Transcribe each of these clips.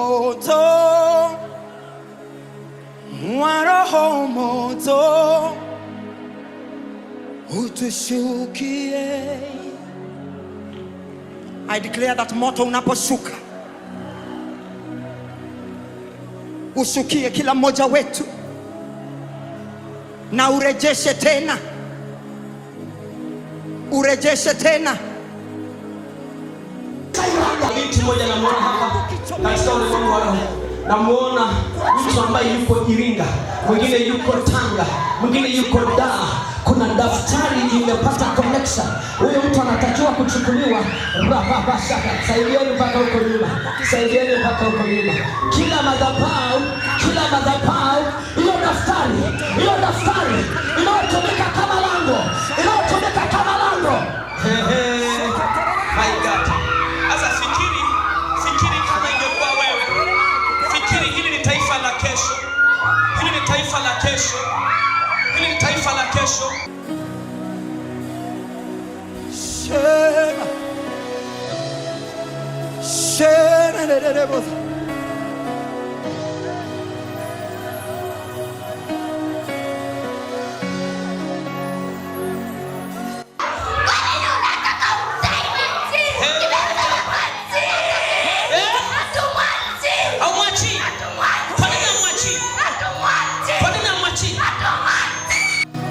moto, wa Roho moto utushukie. I declare that moto unaposhuka ushukie kila mmoja wetu na urejeshe tena, urejeshe tena. Binti moja namuona hapa katika ulimwengu wa roho. Namuona mtu ambaye yuko Iringa, mwingine yuko Tanga, mwingine yuko Dar. Kuna daftari imepata connection. Huyo mtu anatakiwa kuchukuliwa. Saidieni mpaka huko nyuma. Saidieni mpaka huko nyuma. Kila madhabahu, hiyo daftari inayotumika kama lango. My God. Sasa fikiri kama ingekuwa wewe. Fikiri hili ni taifa la kesho. Hili ni taifa la kesho.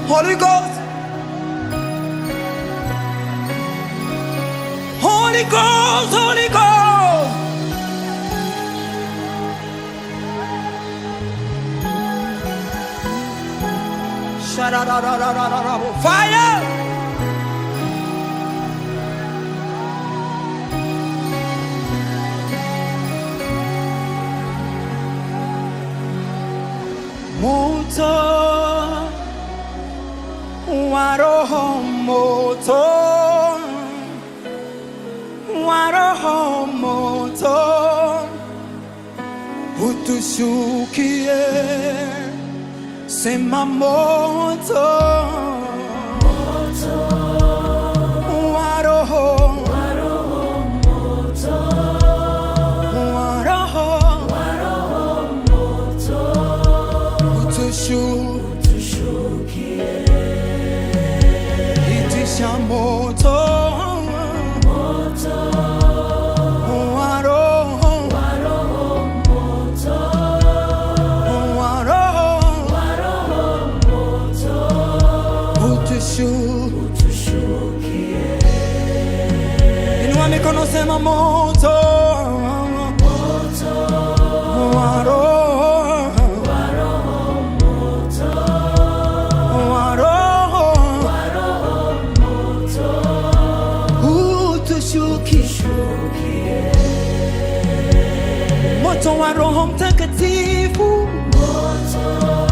Holy Ghost, Holy Ghost, Holy Ghost. Fire. Moto wa Roho moto, wa Roho moto utushukie. Sema moto, wa Roho moto, wa Roho moto utushukie. Itisha moto, wa Roho moto, wa Roho moto utushukie. Inua mikono, sema moto, wa Roho moto wa Roho Mtakatifu, moto